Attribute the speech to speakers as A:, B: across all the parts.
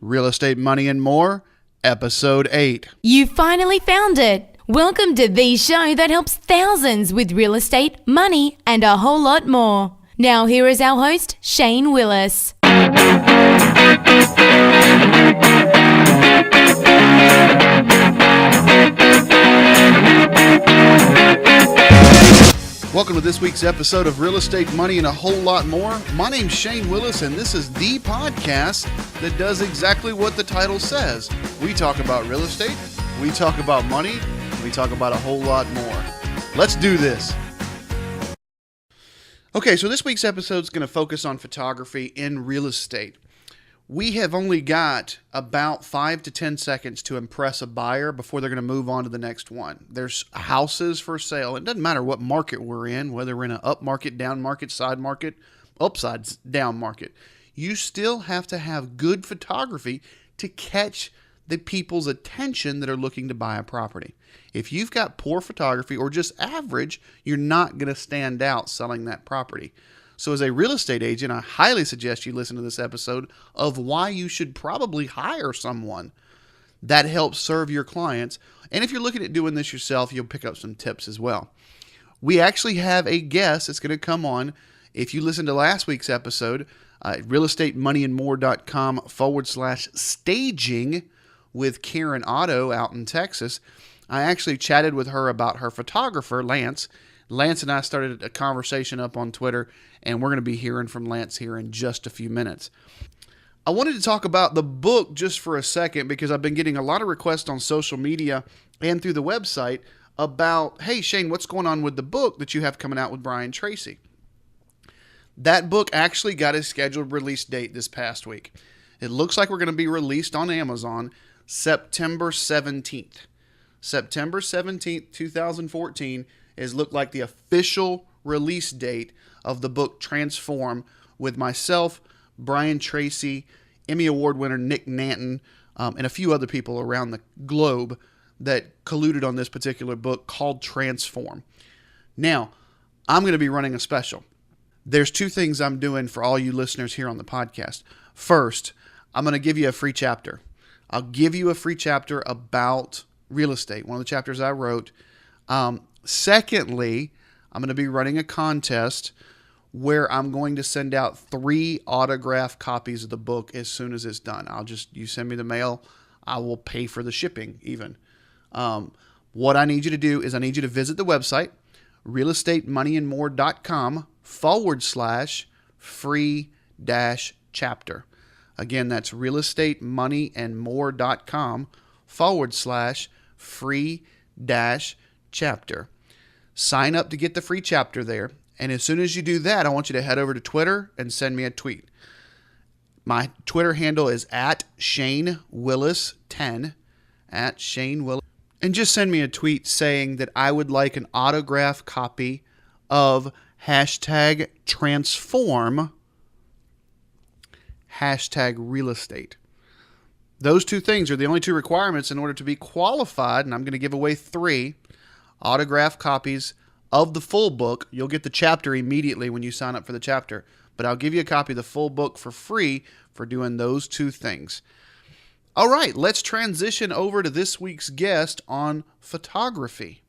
A: Real Estate, Money, and More, Episode 8.
B: You finally found it. Welcome to the show that helps thousands with real estate, money, and a whole lot more. Now here is our host, Shane Willis.
A: Welcome to this week's episode of Real Estate, Money, and a Whole Lot More. My name's Shane Willis, and this is the podcast that does exactly what the title says. We talk about real estate, we talk about money, we talk about a whole lot more. Let's do this. Okay, so this week's episode is going to focus on photography in real estate. We have only got about 5 to 10 seconds to impress a buyer before they're going to move on to the next one. There's houses for sale. It doesn't matter what market we're in, whether we're in an up market, down market, side market, upside down market. You still have to have good photography to catch the people's attention that are looking to buy a property. If you've got poor photography or just average, you're not going to stand out selling that property. So as a real estate agent, I highly suggest you listen to this episode of why you should probably hire someone that helps serve your clients. And if you're looking at doing this yourself, you'll pick up some tips as well. We actually have a guest that's going to come on. If you listened to last week's episode, realestatemoneyandmore.com/staging with Karen Otto out in Texas, I actually chatted with her about her photographer, Lance. Lance and I started a conversation up on Twitter, and we're going to be hearing from Lance here in just a few minutes. I wanted to talk about the book just for a second because I've been getting a lot of requests on social media and through the website about, hey, Shane, what's going on with the book that you have coming out with Brian Tracy? That book actually got a scheduled release date this past week. It looks like we're going to be released on Amazon September 17th. September 17th, 2014 is looked like the official release date of the book Transform with myself, Brian Tracy, Emmy Award winner Nick Nanton, and a few other people around the globe that colluded on this particular book called Transform. Now, I'm going to be running a special. There's two things I'm doing for all you listeners here on the podcast. First, I'm going to give you a free chapter. I'll give you a free chapter about real estate, one of the chapters I wrote. Secondly, I'm going to be running a contest where I'm going to send out 3 autographed copies of the book as soon as it's done. You send me the mail, I will pay for the shipping even. What I need you to do is I need you to visit the website, realestatemoneyandmore.com/free-chapter. Again, that's realestatemoneyandmore.com/free-chapter. Sign up to get the free chapter there. And as soon as you do that, I want you to head over to Twitter and send me a tweet. My Twitter handle is @ShaneWillis10, @ShaneWillis. And just send me a tweet saying that I would like an autographed copy of #Transform, #realestate. Those two things are the only 2 requirements in order to be qualified, and I'm going to give away 3 autographed copies of the full book. You'll get the chapter immediately when you sign up for the chapter, but I'll give you a copy of the full book for free for doing those 2 things. All right, let's transition over to this week's guest on photography.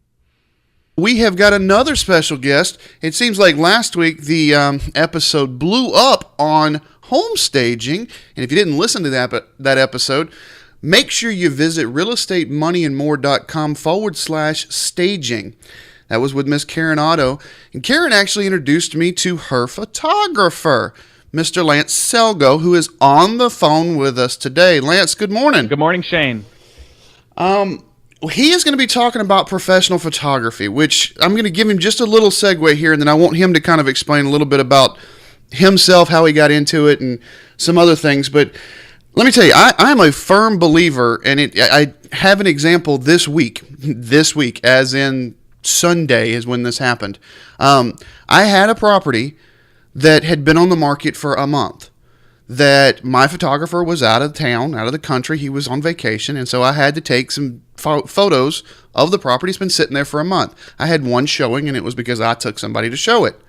A: We have got another special guest. It seems like last week the episode blew up on home staging, and if you didn't listen to that episode, make sure you visit realestatemoneyandmore.com/staging. That was with Miss Karen Otto. And Karen actually introduced me to her photographer, Mr. Lance Selgo, who is on the phone with us today. Lance, good morning.
C: Good morning, Shane.
A: He is going to be talking about professional photography, which I'm going to give him just a little segue here, and then I want him to kind of explain a little bit about himself, how he got into it, and some other things. But let me tell you, I'm a firm believer, and I have an example this week, as in Sunday is when this happened. I had a property that had been on the market for a month that my photographer was out of town, out of the country. He was on vacation, and so I had to take some photos of the property. It's been sitting there for a month. I had one showing, and it was because I took somebody to show it.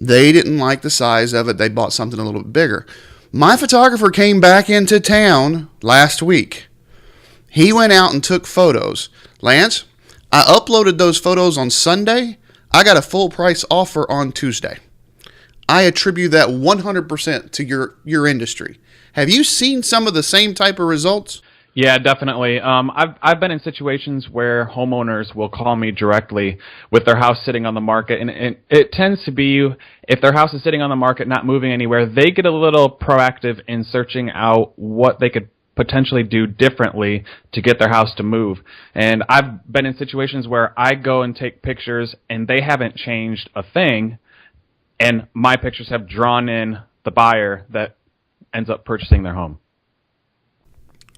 A: They didn't like the size of it. They bought something a little bit bigger. My photographer came back into town last week. He went out and took photos. Lance, I uploaded those photos on Sunday. I got a full price offer on Tuesday. I attribute that 100% to your industry. Have you seen some of the same type of results?
C: Yeah, definitely. I've been in situations where homeowners will call me directly with their house sitting on the market, and it tends to be if their house is sitting on the market, not moving anywhere, they get a little proactive in searching out what they could potentially do differently to get their house to move. And I've been in situations where I go and take pictures, and they haven't changed a thing, and my pictures have drawn in the buyer that ends up purchasing their home.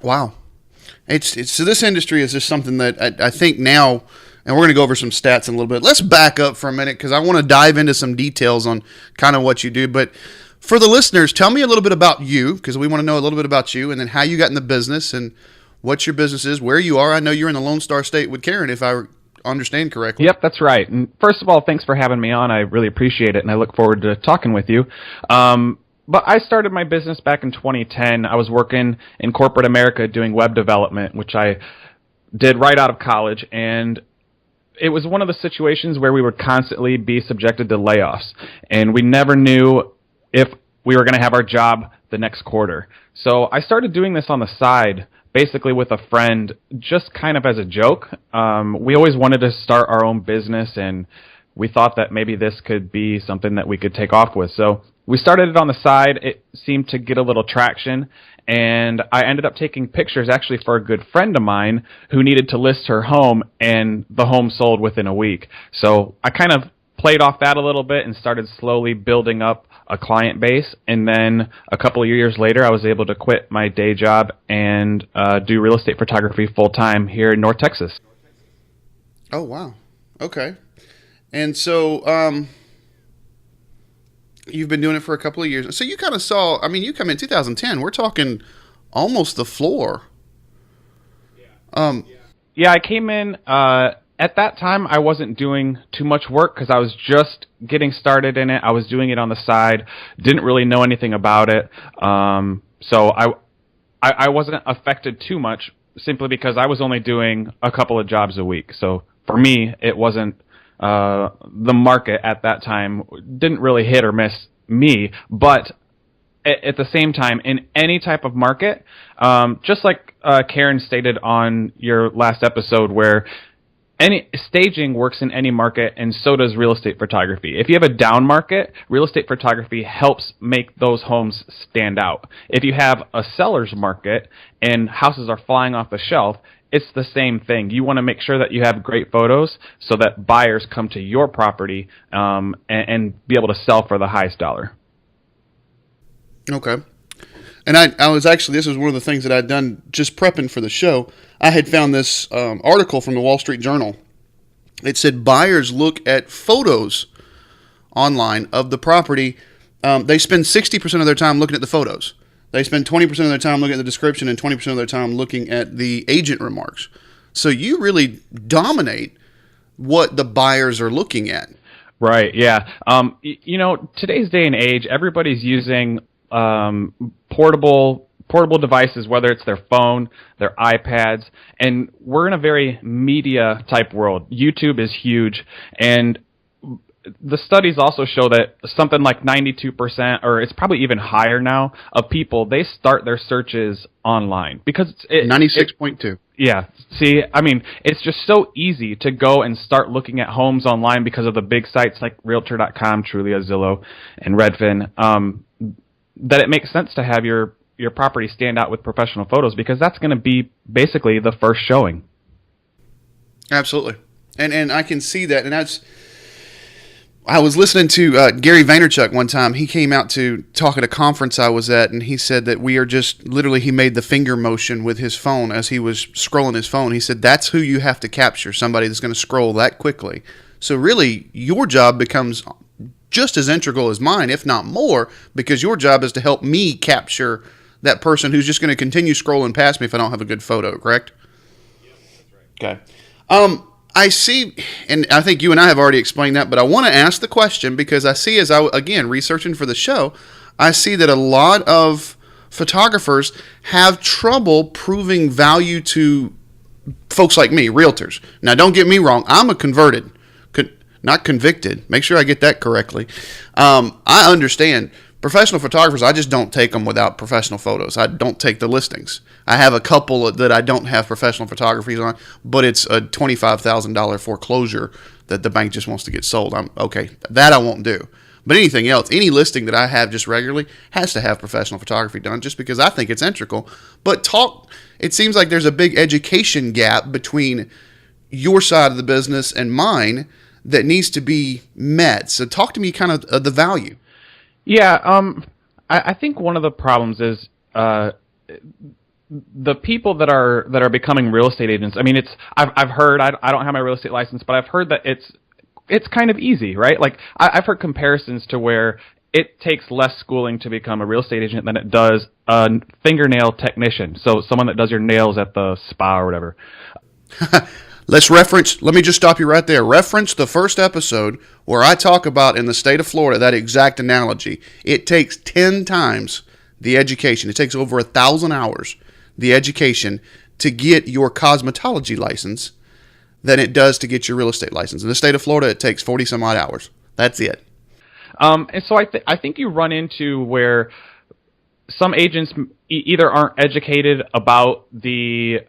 A: Wow. It's so this industry is just something that I think now, and we're going to go over some stats in a little bit. Let's back up for a minute because I want to dive into some details on kind of what you do. But for the listeners, tell me a little bit about you because we want to know a little bit about you and then how you got in the business and what your business is, where you are. I know you're in the Lone Star State with Karen, if I understand correctly.
C: Yep, that's right. And first of all, thanks for having me on. I really appreciate it, and I look forward to talking with you. But I started my business back in 2010. I was working in corporate America doing web development, which I did right out of college, and it was one of the situations where we would constantly be subjected to layoffs, and we never knew if we were going to have our job the next quarter. So I started doing this on the side, basically with a friend, just kind of as a joke. We always wanted to start our own business, and we thought that maybe this could be something that we could take off with. So we started it on the side. It seemed to get a little traction, and I ended up taking pictures actually for a good friend of mine who needed to list her home, and the home sold within a week. So I kind of played off that a little bit and started slowly building up a client base, and then a couple of years later I was able to quit my day job and do real estate photography full-time here in North Texas.
A: Oh, wow. Okay. And so you've been doing it for a couple of years. So you kind of saw, I mean, you come in 2010. We're talking almost the floor.
C: Yeah, I came in, at that time I wasn't doing too much work because I was just getting started in it. I was doing it on the side, didn't really know anything about it. So I wasn't affected too much simply because I was only doing a couple of jobs a week. So for me, it wasn't the market at that time didn't really hit or miss me, but at the same time, in any type of market, just like Karen stated on your last episode, where any staging works in any market, and so does real estate photography. If you have a down market, real estate photography helps make those homes stand out. If you have a seller's market and houses are flying off the shelf, it's the same thing. You want to make sure that you have great photos so that buyers come to your property and be able to sell for the highest dollar.
A: Okay. And I was actually, this was one of the things that I'd done just prepping for the show. I had found this article from the Wall Street Journal. It said buyers look at photos online of the property. They spend 60% of their time looking at the photos. They spend 20% of their time looking at the description and 20% of their time looking at the agent remarks. So you really dominate what the buyers are looking at.
C: Right, yeah. Today's day and age, everybody's using portable devices, whether it's their phone, their iPads, and we're in a very media type world. YouTube is huge, and the studies also show that something like 92%, or it's probably even higher now, of people, they start their searches online because
A: 96.2.
C: Yeah. See, I mean, it's just so easy to go and start looking at homes online because of the big sites like Realtor.com, Trulia, Zillow, and Redfin, that it makes sense to have your property stand out with professional photos because that's going to be basically the first showing.
A: Absolutely. And I can see that. And I was listening to Gary Vaynerchuk one time. He came out to talk at a conference I was at, and he said that we are just, literally he made the finger motion with his phone as he was scrolling his phone. He said that's who you have to capture, somebody that's going to scroll that quickly. So really, your job becomes just as integral as mine, if not more, because your job is to help me capture that person who's just going to continue scrolling past me if I don't have a good photo, correct?
C: Yep, that's right.
A: Okay. I see, and I think you and I have already explained that, but I want to ask the question because I see as I, again, researching for the show, I see that a lot of photographers have trouble proving value to folks like me, realtors. Now, don't get me wrong. I'm a converted, not convicted. Make sure I get that correctly. I understand. Professional photographers, I just don't take them without professional photos. I don't take the listings. I have a couple that I don't have professional photographies on, but it's a $25,000 foreclosure that the bank just wants to get sold. Okay, that I won't do. But anything else, any listing that I have just regularly has to have professional photography done just because I think it's integral. But it seems like there's a big education gap between your side of the business and mine that needs to be met. So talk to me kind of the value.
C: Yeah, I think one of the problems is the people that are becoming real estate agents. I mean, I've heard, I don't have my real estate license, but I've heard that it's kind of easy, right? Like I've heard comparisons to where it takes less schooling to become a real estate agent than it does a fingernail technician. So someone that does your nails at the spa or whatever.
A: Let me just stop you right there. Reference the first episode where I talk about in the state of Florida, that exact analogy. It takes 10 times the education. It takes over 1,000 hours, the education, to get your cosmetology license than it does to get your real estate license. In the state of Florida, it takes 40 some odd hours. That's it.
C: And so I think you run into where some agents either aren't educated about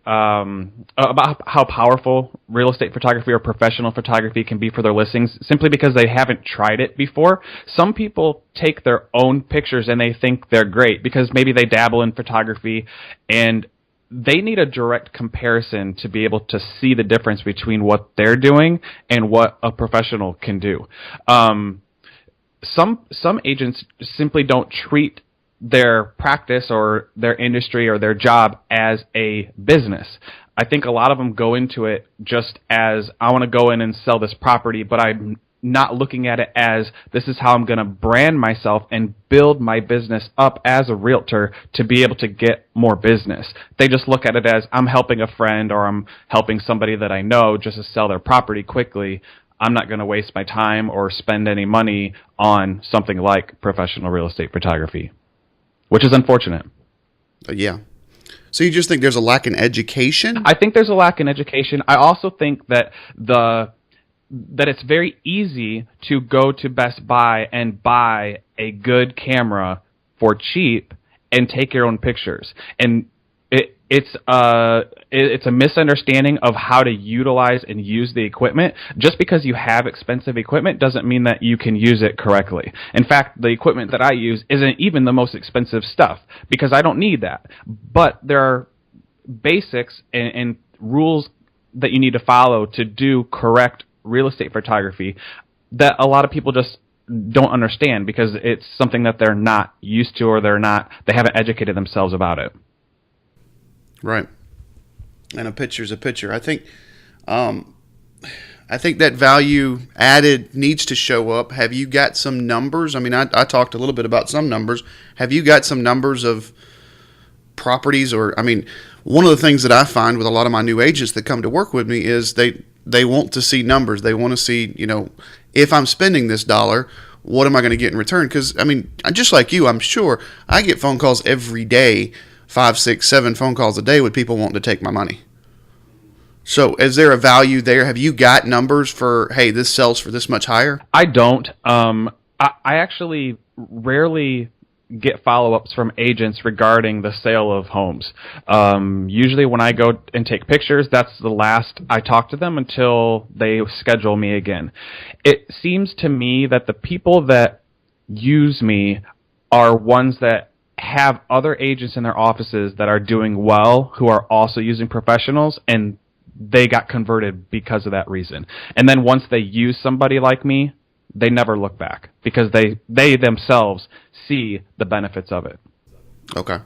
C: about how powerful real estate photography or professional photography can be for their listings, simply because they haven't tried it before. Some people take their own pictures and they think they're great because maybe they dabble in photography, and they need a direct comparison to be able to see the difference between what they're doing and what a professional can do. Some agents simply don't treat their practice or their industry or their job as a business. I think a lot of them go into it just as, I want to go in and sell this property, but I'm not looking at it as, this is how I'm going to brand myself and build my business up as a realtor to be able to get more business. They just look at it as, I'm helping a friend or I'm helping somebody that I know just to sell their property quickly. I'm not going to waste my time or spend any money on something like professional real estate photography, which is unfortunate.
A: Yeah. So you just think there's a lack in education?
C: I think there's a lack in education. I also think that it's very easy to go to Best Buy and buy a good camera for cheap and take your own pictures. And it's a misunderstanding of how to utilize and use the equipment. Just because you have expensive equipment doesn't mean that you can use it correctly. In fact, the equipment that I use isn't even the most expensive stuff because I don't need that. But there are basics and rules that you need to follow to do correct real estate photography that a lot of people just don't understand because it's something that they're not used to or they haven't educated themselves about it.
A: Right. And a picture's a picture. I think that value added needs to show up. Have you got some numbers? I mean, I talked a little bit about some numbers. Have you got some numbers of properties? Or, I mean, one of the things that I find with a lot of my new agents that come to work with me is they want to see numbers. They want to see, if I'm spending this dollar, what am I going to get in return? Because, I mean, just like you, I'm sure I get phone calls every day, 5, 6, 7 phone calls a day with people wanting to take my money. So is there a value there? Have you got numbers for, hey, this sells for this much higher?
C: I don't. I actually rarely get follow-ups from agents regarding the sale of homes. Usually when I go and take pictures, that's the last I talk to them until they schedule me again. It seems to me that the people that use me are ones that have other agents in their offices that are doing well who are also using professionals, and they got converted because of that reason. And then once they use somebody like me, they never look back because they themselves see the benefits of it.
A: Okay.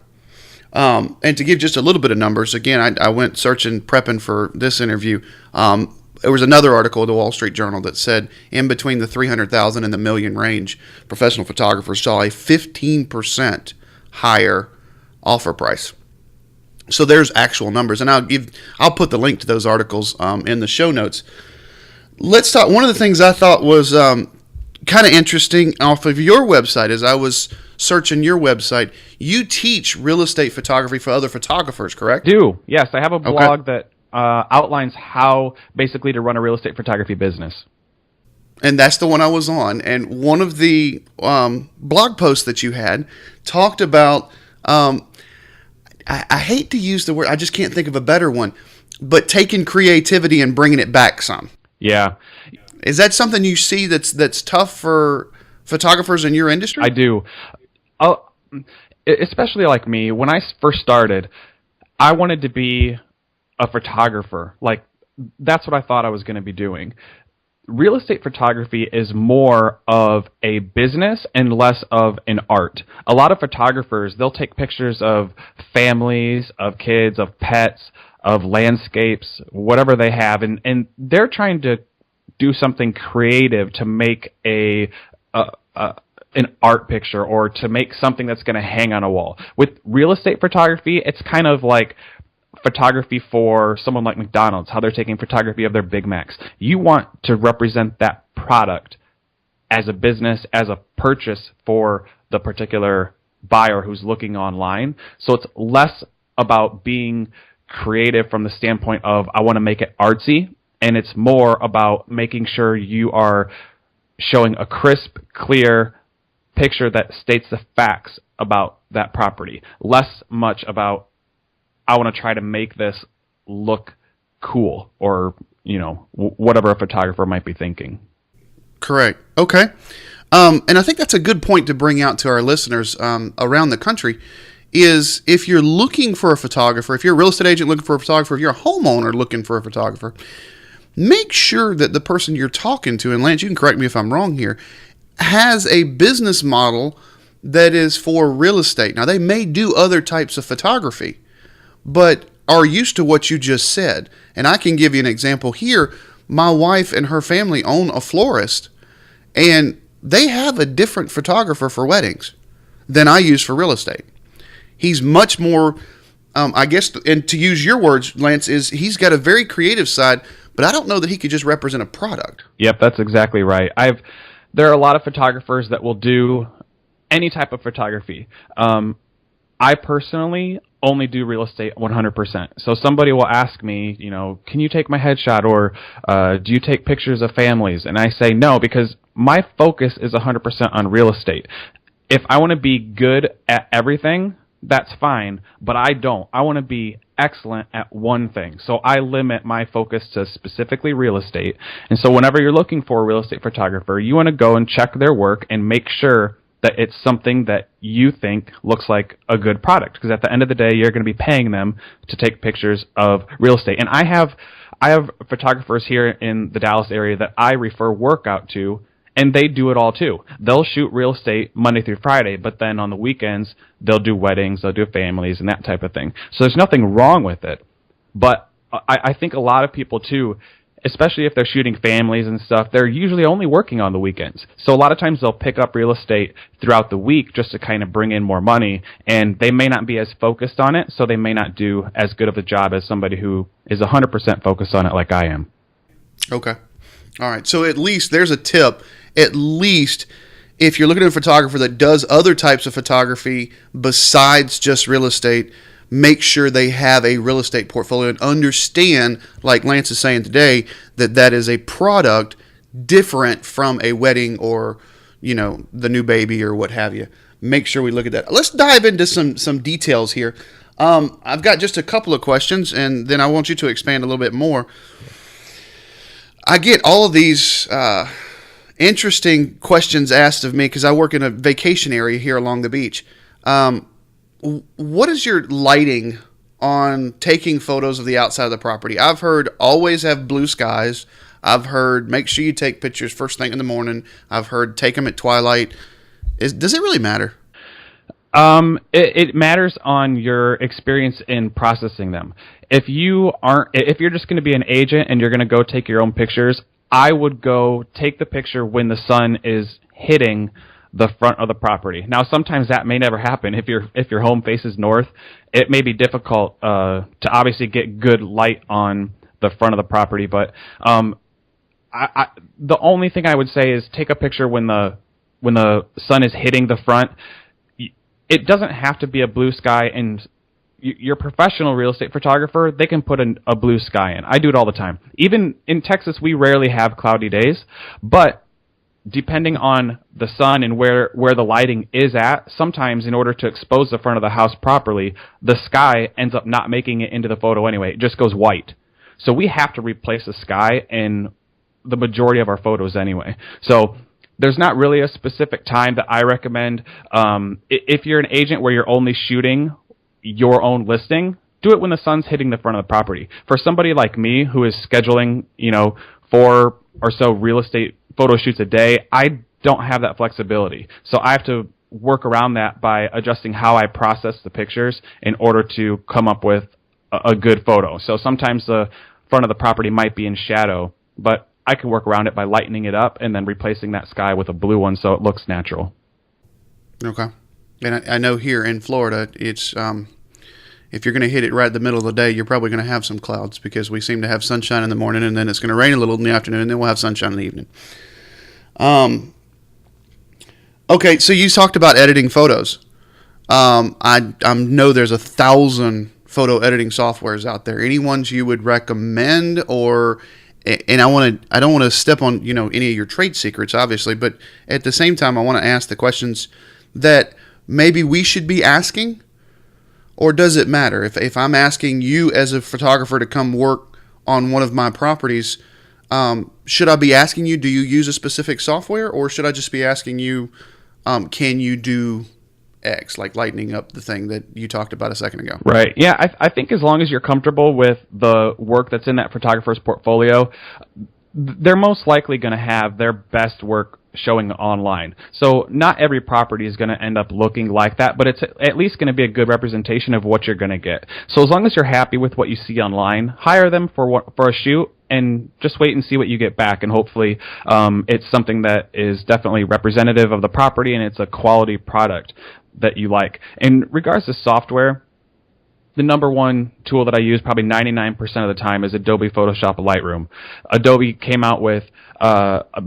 A: And to give just a little bit of numbers, again, I went searching, prepping for this interview. There was another article in the Wall Street Journal that said in between the 300,000 and the million range, professional photographers saw a 15% higher offer price. So there's actual numbers, and I'll put the link to those articles in the show notes. Let's talk. One of the things I thought was kind of interesting off of your website as I was searching your website, you teach real estate photography for other photographers, correct?
C: Do. Yes, I have a blog that outlines how basically to run a real estate photography business.
A: And that's the one I was on. And one of the blog posts that you had talked about, I hate to use the word, I just can't think of a better one, but taking creativity and bringing it back some.
C: Yeah.
A: Is that something you see that's tough for photographers in your industry?
C: I do. Especially like me, when I first started, I wanted to be a photographer. Like, that's what I thought I was going to be doing. Real estate photography is more of a business and less of an art. A lot of photographers, they'll take pictures of families, of kids, of pets, of landscapes, whatever they have, and they're trying to do something creative to make an art picture or to make something that's going to hang on a wall. With real estate photography, it's kind of like photography for someone like McDonald's, how they're taking photography of their Big Macs. You want to represent that product as a business, as a purchase for the particular buyer who's looking online. So it's less about being creative from the standpoint of I want to make it artsy, and it's more about making sure you are showing a crisp, clear picture that states the facts about that property. Less much about I want to try to make this look cool or, whatever a photographer might be thinking.
A: Correct. Okay. And I think that's a good point to bring out to our listeners around the country is if you're looking for a photographer, if you're a real estate agent looking for a photographer, if you're a homeowner looking for a photographer, make sure that the person you're talking to, and Lance, you can correct me if I'm wrong here, has a business model that is for real estate. Now, they may do other types of photography, but are used to what you just said. And I can give you an example here. My wife and her family own a florist, and they have a different photographer for weddings than I use for real estate. He's much more, I guess, and to use your words, Lance, is he's got a very creative side, but I don't know that he could just represent a product.
C: Yep, that's exactly right. There are a lot of photographers that will do any type of photography. I personally only do real estate 100%. So somebody will ask me, can you take my headshot, or do you take pictures of families? And I say no, because my focus is 100% on real estate. If I want to be good at everything, that's fine, but I don't. I want to be excellent at one thing. So I limit my focus to specifically real estate. And so whenever you're looking for a real estate photographer, you want to go and check their work and make sure that it's something that you think looks like a good product. Because at the end of the day, you're going to be paying them to take pictures of real estate. And I have photographers here in the Dallas area that I refer work out to, and they do it all too. They'll shoot real estate Monday through Friday, but then on the weekends, they'll do weddings, they'll do families, and that type of thing. So there's nothing wrong with it. But I think a lot of people too, especially if they're shooting families and stuff, they're usually only working on the weekends. So a lot of times they'll pick up real estate throughout the week just to kind of bring in more money, and they may not be as focused on it, so they may not do as good of a job as somebody who is 100% focused on it like I am.
A: Okay. All right. So at least there's a tip. At least if you're looking at a photographer that does other types of photography besides just real estate, make sure they have a real estate portfolio and understand, like Lance is saying today, that is a product different from a wedding or, the new baby or what have you. Make sure we look at that. Let's dive into some details here. I've got just a couple of questions, and then I want you to expand a little bit more. I get all of these interesting questions asked of me because I work in a vacation area here along the beach. What is your lighting on taking photos of the outside of the property? I've heard always have blue skies. I've heard make sure you take pictures first thing in the morning. I've heard take them at twilight. Does it really matter?
C: It matters on your experience in processing them. If you're just going to be an agent and you're going to go take your own pictures, I would go take the picture when the sun is hitting the front of the property. Now, sometimes that may never happen. If your home faces north, it may be difficult to obviously get good light on the front of the property. But the only thing I would say is take a picture when the sun is hitting the front. it doesn't have to be a blue sky, and your professional real estate photographer, they can put a blue sky in. I do it all the time. Even in Texas, we rarely have cloudy days, but depending on the sun and where the lighting is at, sometimes in order to expose the front of the house properly, the sky ends up not making it into the photo anyway. It just goes white. So we have to replace the sky in the majority of our photos anyway. So there's not really a specific time that I recommend. If you're an agent where you're only shooting your own listing, do it when the sun's hitting the front of the property. For somebody like me who is scheduling, 4 or so real estate photo shoots a day, I don't have that flexibility. So I have to work around that by adjusting how I process the pictures in order to come up with a good photo. So sometimes the front of the property might be in shadow, but I can work around it by lightening it up and then replacing that sky with a blue one so it looks natural.
A: Okay. And I know here in Florida, it's if you're going to hit it right in the middle of the day, you're probably going to have some clouds because we seem to have sunshine in the morning, and then it's going to rain a little in the afternoon, and then we'll have sunshine in the evening. Okay, so you talked about editing photos. I know there's 1,000 photo editing softwares out there. Any ones you would recommend, or and I don't want to step on any of your trade secrets, obviously, but at the same time, I want to ask the questions that maybe we should be asking, or does it matter if I'm asking you as a photographer to come work on one of my properties? Should I be asking you, do you use a specific software, or should I just be asking you, can you do X, like lightening up the thing that you talked about a second ago?
C: Right. Yeah, I think as long as you're comfortable with the work that's in that photographer's portfolio, they're most likely going to have their best work showing online. So not every property is going to end up looking like that, but it's at least going to be a good representation of what you're going to get. So as long as you're happy with what you see online, hire them for a shoot and just wait and see what you get back, and hopefully it's something that is definitely representative of the property and it's a quality product that you like. In regards to software, the number one tool that I use probably 99% of the time is Adobe Photoshop Lightroom. Adobe came out with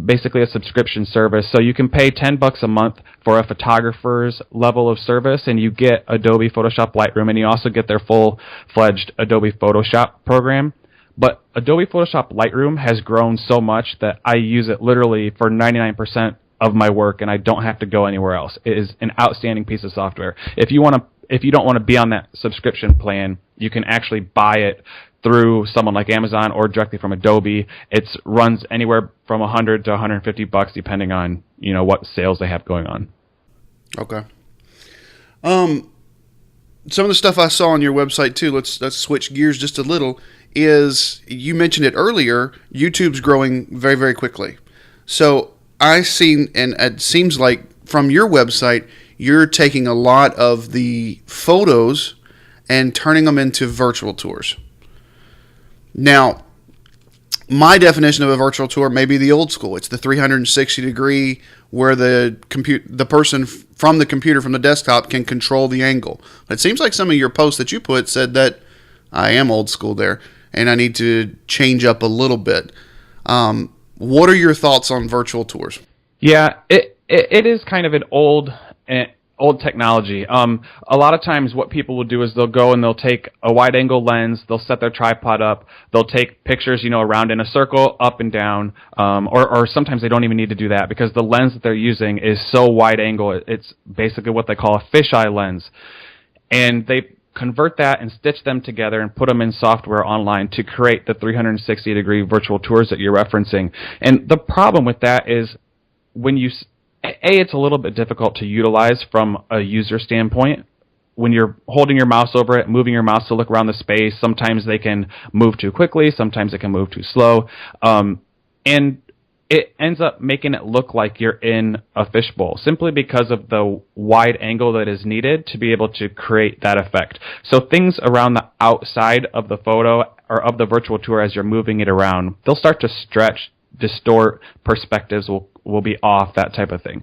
C: basically a subscription service, so you can pay $10 a month for a photographer's level of service, and you get Adobe Photoshop Lightroom, and you also get their full-fledged Adobe Photoshop program. But Adobe Photoshop Lightroom has grown so much that I use it literally for 99% of my work, and I don't have to go anywhere else. It is an outstanding piece of software. If you don't want to be on that subscription plan, you can actually buy it through someone like Amazon or directly from Adobe. It runs anywhere from $100 to $150 depending on what sales they have going on.
A: Okay. Some of the stuff I saw on your website too. Let's switch gears just a little. Is you mentioned it earlier? YouTube's growing very, very quickly. So I seen, and it seems like from your website, you're taking a lot of the photos and turning them into virtual tours. Now, my definition of a virtual tour may be the old school. It's the 360 degree where the person from the computer, from the desktop, can control the angle. It seems like some of your posts that you put said that I am old school there, and I need to change up a little bit. What are your thoughts on virtual tours?
C: Yeah, it is kind of an old technology. A lot of times what people will do is they'll go and they'll take a wide angle lens, they'll set their tripod up, they'll take pictures, around in a circle, up and down, or sometimes they don't even need to do that because the lens that they're using is so wide angle, it's basically what they call a fisheye lens. And they convert that and stitch them together and put them in software online to create the 360 degree virtual tours that you're referencing. And the problem with that is when it's a little bit difficult to utilize from a user standpoint. When you're holding your mouse over it, moving your mouse to look around the space, sometimes they can move too quickly, sometimes it can move too slow. And it ends up making it look like you're in a fishbowl simply because of the wide angle that is needed to be able to create that effect. So things around the outside of the photo or of the virtual tour as you're moving it around, they'll start to stretch, distort, perspectives will be off, that type of thing.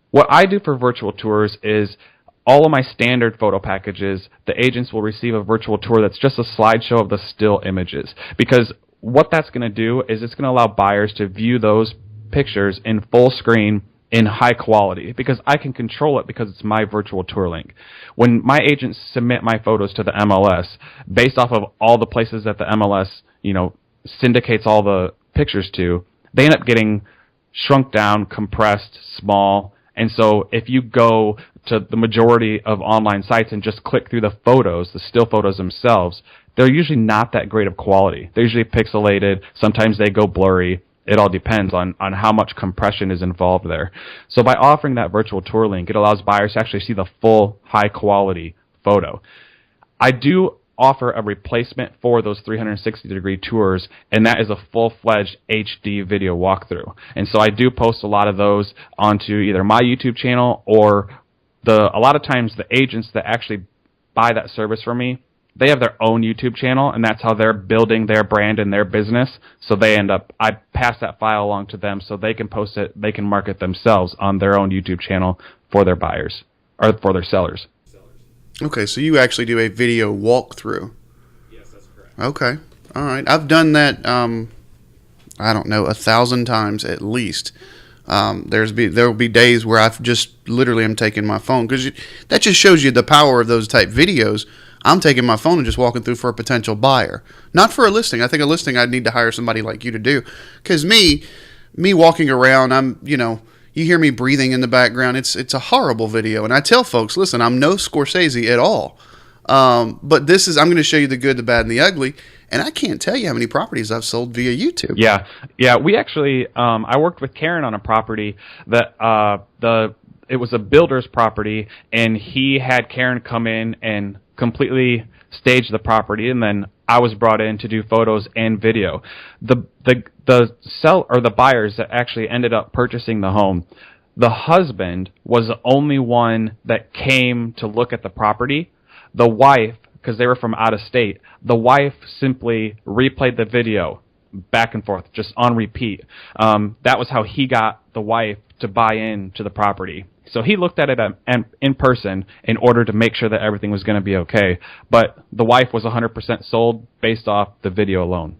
C: What I do for virtual tours is all of my standard photo packages, the agents will receive a virtual tour that's just a slideshow of the still images, because what that's going to do is it's going to allow buyers to view those pictures in full screen in high quality because I can control it because it's my virtual tour link. When my agents submit my photos to the MLS, based off of all the places that the MLS, syndicates all the pictures to, they end up getting shrunk down, compressed, small. And so if you go to the majority of online sites and just click through the photos, the still photos themselves, they're usually not that great of quality. They're usually pixelated. Sometimes they go blurry. It all depends on how much compression is involved there. So by offering that virtual tour link, it allows buyers to actually see the full high-quality photo. I do offer a replacement for those 360-degree tours, and that is a full-fledged HD video walkthrough. And so I do post a lot of those onto either my YouTube channel or a lot of times the agents that actually buy that service from me, they have their own YouTube channel, and that's how they're building their brand and their business. So I pass that file along to them so they can post it, they can market themselves on their own YouTube channel for their buyers or for their sellers.
A: Okay, so you actually do a video walkthrough.
C: Yes, that's correct.
A: Okay, all right. I've done that, I don't know, 1,000 times at least. There will be days where I've just literally am taking my phone because that just shows you the power of those type videos. I'm taking my phone and just walking through for a potential buyer, not for a listing. I think a listing I'd need to hire somebody like you to do, because me walking around, you hear me breathing in the background. It's a horrible video, and I tell folks, listen, I'm no Scorsese at all, but I'm going to show you the good, the bad, and the ugly, and I can't tell you how many properties I've sold via YouTube.
C: Yeah. We actually, I worked with Karen on a property that it was a builder's property, and he had Karen come in and completely stage the property, and then I was brought in to do photos and video. The buyers that actually ended up purchasing the home, the husband was the only one that came to look at the property. The wife, because they were from out of state, the wife simply replayed the video back and forth, just on repeat. That was how he got the wife to buy into the property. So he looked at it in person in order to make sure that everything was going to be okay. But the wife was 100% sold based off the video alone.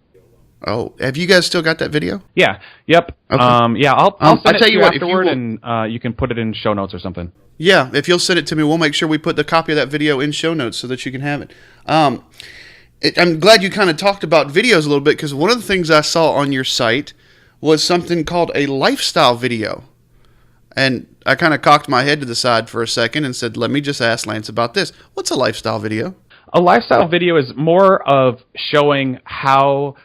A: Oh, have you guys still got that video?
C: Yeah. Yep.
A: Okay.
C: I'll send it to you
A: what,
C: afterward, and you can put it in show notes or something.
A: Yeah, if you'll send it to me, we'll make sure we put the copy of that video in show notes so that you can have it. I'm glad you kind of talked about videos a little bit, because one of the things I saw on your site was something called a lifestyle video. And I kind of cocked my head to the side for a second and said, let me just ask Lance about this. What's a lifestyle video?
C: A lifestyle video is more of showing how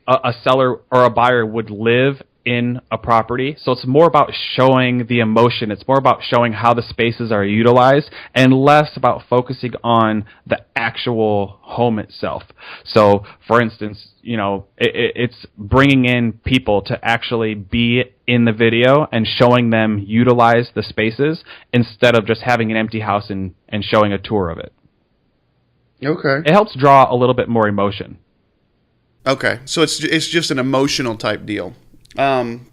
C: a seller or a buyer would live in a property. So it's more about showing the emotion. It's more about showing how the spaces are utilized and less about focusing on the actual home itself. So, for instance, it's bringing in people to actually be in the video and showing them utilize the spaces instead of just having an empty house and showing a tour of it.
A: Okay.
C: It helps draw a little bit more emotion.
A: Okay, so it's just an emotional type deal. I'm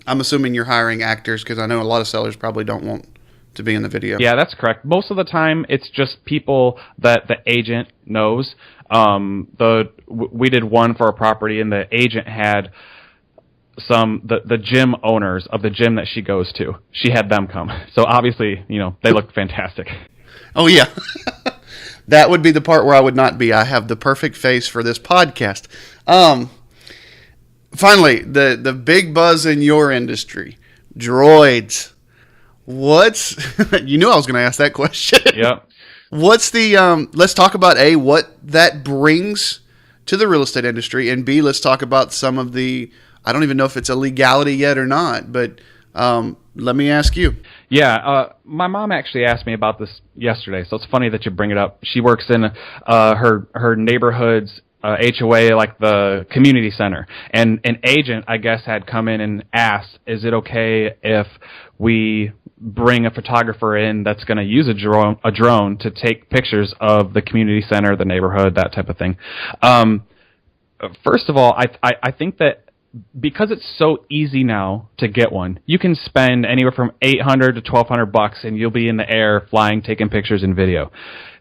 A: assuming you're hiring actors, because I know a lot of sellers probably don't want to be in the video.
C: Yeah, that's correct. Most of the time, it's just people that the agent knows. We did one for a property, and the agent had the gym owners of the gym that she goes to. She had them come. So obviously, they look fantastic.
A: Oh, yeah. That would be the part where I would not be. I have the perfect face for this podcast. Finally, the big buzz in your industry, droids. You knew I was going to ask that question.
C: Yep.
A: What's let's talk about A, what that brings to the real estate industry, and B, let's talk about some of the, I don't even know if it's a legality yet or not, but let me ask you.
C: Yeah, my mom actually asked me about this yesterday, so it's funny that you bring it up. She works in her neighborhood's HOA, like the community center, and an agent, I guess, had come in and asked, is it okay if we bring a photographer in that's going to use a drone to take pictures of the community center, the neighborhood, that type of thing? First of all, I think that because it's so easy now to get one, you can spend anywhere from $800 to $1,200 and you'll be in the air flying, taking pictures and video.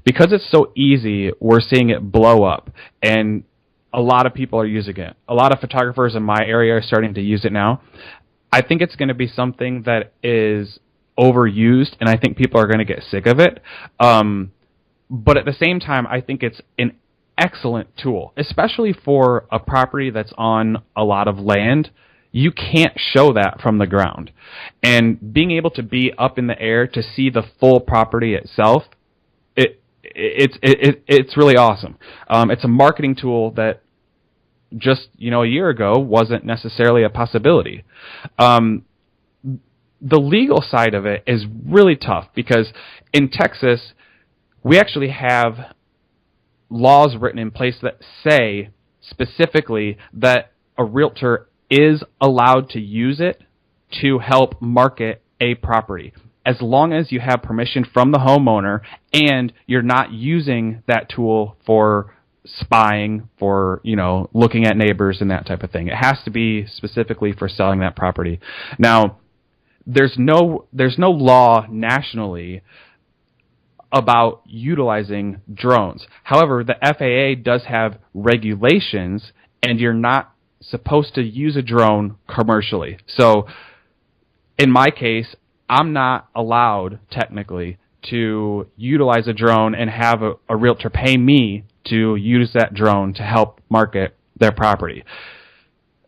C: Because it's so easy, we're seeing it blow up, and a lot of people are using it. A lot of photographers in my area are starting to use it now. I think it's going to be something that is overused, and I think people are going to get sick of it. But at the same time, I think it's an excellent tool, especially for a property that's on a lot of land. You can't show that from the ground. And being able to be up in the air to see the full property itself, it's really awesome. It's a marketing tool that just a year ago wasn't necessarily a possibility. The legal side of it is really tough because in Texas, we actually have laws written in place that say specifically that a realtor is allowed to use it to help market a property, as long as you have permission from the homeowner and you're not using that tool for spying, for looking at neighbors and that type of thing. It has to be specifically for selling that property. Now, there's no law nationally about utilizing drones. However, the FAA does have regulations, and you're not supposed to use a drone commercially. So in my case, I'm not allowed technically to utilize a drone and have a realtor pay me to use that drone to help market their property.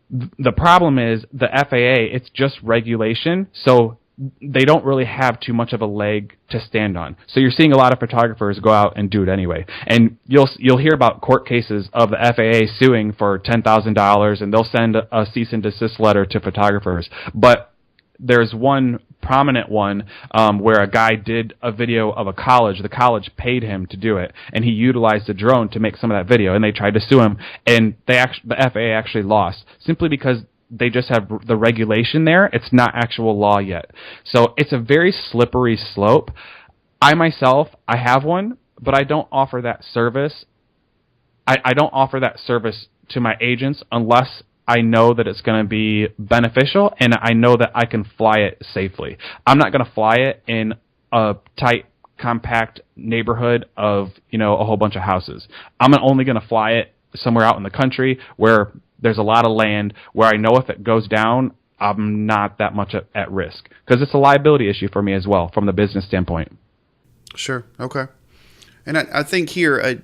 C: The problem is the FAA, it's just regulation, so they don't really have too much of a leg to stand on. So you're seeing a lot of photographers go out and do it anyway. And you'll hear about court cases of the FAA suing for $10,000, and they'll send a cease and desist letter to photographers. But there's one prominent one where a guy did a video of a college. The college paid him to do it, and he utilized a drone to make some of that video, and they tried to sue him, and the FAA actually lost, simply because they just have the regulation there. It's not actual law yet. So it's a very slippery slope. I myself, I have one, but I don't offer that service. I don't offer that service to my agents unless I know that it's going to be beneficial and I know that I can fly it safely. I'm not going to fly it in a tight, compact neighborhood of, a whole bunch of houses. I'm only going to fly it somewhere out in the country where there's a lot of land, where I know if it goes down, I'm not that much at risk, because it's a liability issue for me as well from the business standpoint.
A: Sure. Okay. And I think here,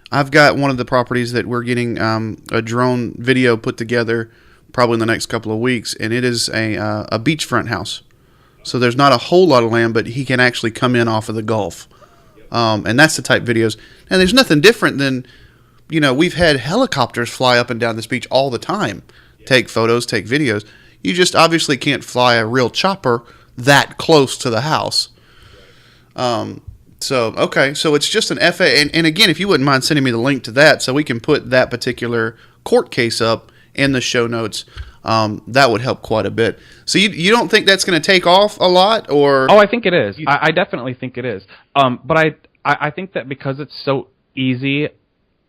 A: I've got one of the properties that we're getting a drone video put together probably in the next couple of weeks, and it is a beachfront house. So there's not a whole lot of land, but he can actually come in off of the Gulf. And that's the type videos. And there's nothing different than, we've had helicopters fly up and down this beach all the time, take photos, take videos. You just obviously can't fly a real chopper that close to the house. So it's just an FAA. And again, if you wouldn't mind sending me the link to that so we can put that particular court case up in the show notes, that would help quite a bit. So you don't think that's going to take off a lot? Or?
C: Oh, I think it is. I definitely think it is. But I think that because it's so easy,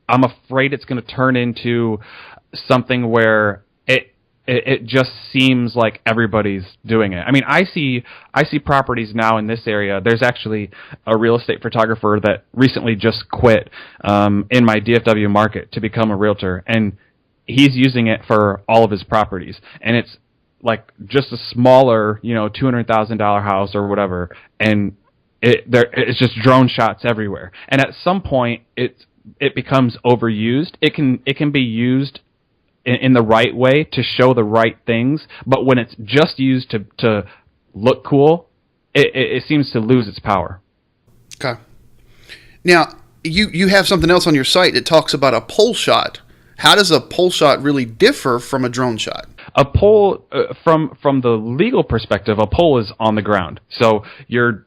C: I'm afraid it's going to turn into something where it just seems like everybody's doing it. I mean, I see properties now in this area. There's actually a real estate photographer that recently just quit in my DFW market to become a realtor, and he's using it for all of his properties. And it's like just a smaller, $200,000 house or whatever, and it's just drone shots everywhere. And at some point, it becomes overused. It can be used in the right way to show the right things, but when it's just used to look cool, it seems to lose its power.
A: Okay. Now, you have something else on your site that talks about a pole shot. How does a pole shot really differ from a drone shot?
C: A pole, from the legal perspective, a pole is on the ground, so you're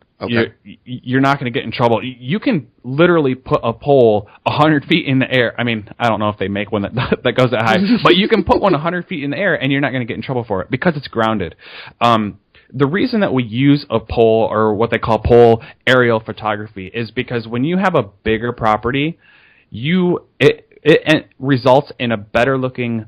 C: not going to get in trouble. You can literally put a pole 100 feet in the air. I mean, I don't know if they make one that goes that high, but you can put one 100 feet in the air and you're not going to get in trouble for it because it's grounded. The reason that we use a pole, or what they call pole aerial photography, is because when you have a bigger property, it results in a better looking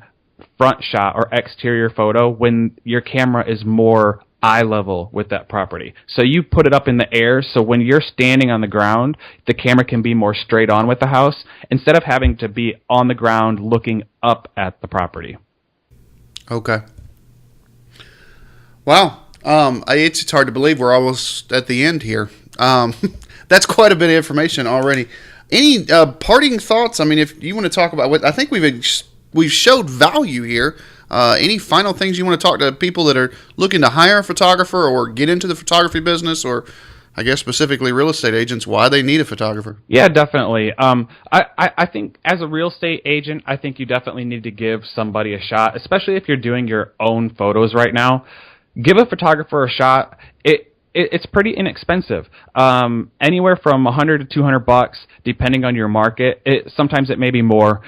C: front shot or exterior photo when your camera is more eye level with that property. So you put it up in the air, so when you're standing on the ground, the camera can be more straight on with the house instead of having to be on the ground looking up at the property.
A: Okay. Wow. It's hard to believe we're almost at the end here. That's quite a bit of information already. Any parting thoughts? I mean, if you want to talk about what I think we've showed value here. Any final things you want to talk to people that are looking to hire a photographer or get into the photography business, or I guess specifically real estate agents, why they need a photographer?
C: Yeah, definitely. I think as a real estate agent, I think you definitely need to give somebody a shot, especially if you're doing your own photos right now. Give a photographer a shot. It's pretty inexpensive. Anywhere from $100 to $200, depending on your market. Sometimes it may be more.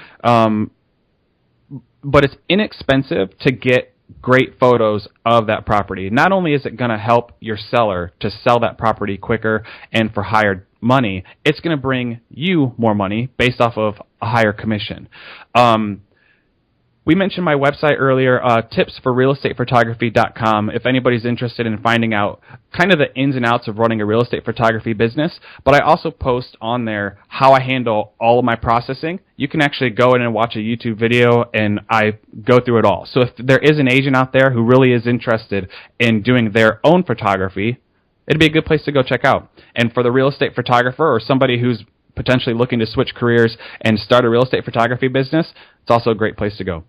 C: But it's inexpensive to get great photos of that property. Not only is it going to help your seller to sell that property quicker and for higher money, it's going to bring you more money based off of a higher commission. We mentioned my website earlier, tipsforrealestatephotography.com, if anybody's interested in finding out kind of the ins and outs of running a real estate photography business. But I also post on there how I handle all of my processing. You can actually go in and watch a YouTube video, and I go through it all. So if there is an agent out there who really is interested in doing their own photography, it'd be a good place to go check out. And for the real estate photographer or somebody who's potentially looking to switch careers and start a real estate photography business, it's also a great place to go.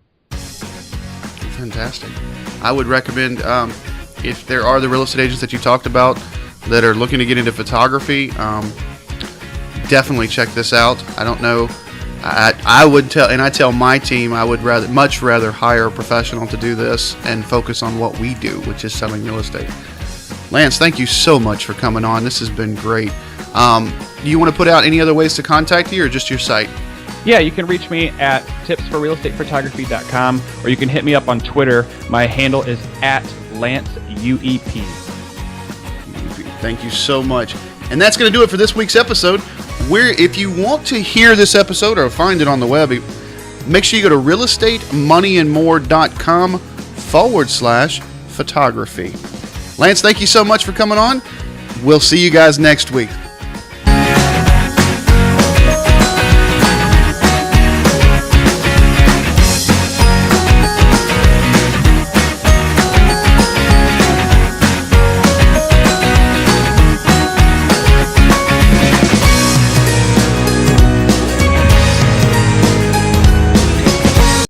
A: Fantastic. I would recommend, if there are the real estate agents that you talked about that are looking to get into photography, definitely check this out. I don't know. I would tell, and I tell my team, I would much rather hire a professional to do this and focus on what we do, which is selling real estate. Lance, thank you so much for coming on. This has been great. Do you want to put out any other ways to contact you, or just your site?
C: Yeah, you can reach me at tipsforrealestatephotography.com, or you can hit me up on Twitter. My handle is @LanceUEP.
A: Thank you so much. And that's going to do it for this week's episode. If you want to hear this episode or find it on the web, make sure you go to realestatemoneyandmore.com/photography. Lance, thank you so much for coming on. We'll see you guys next week.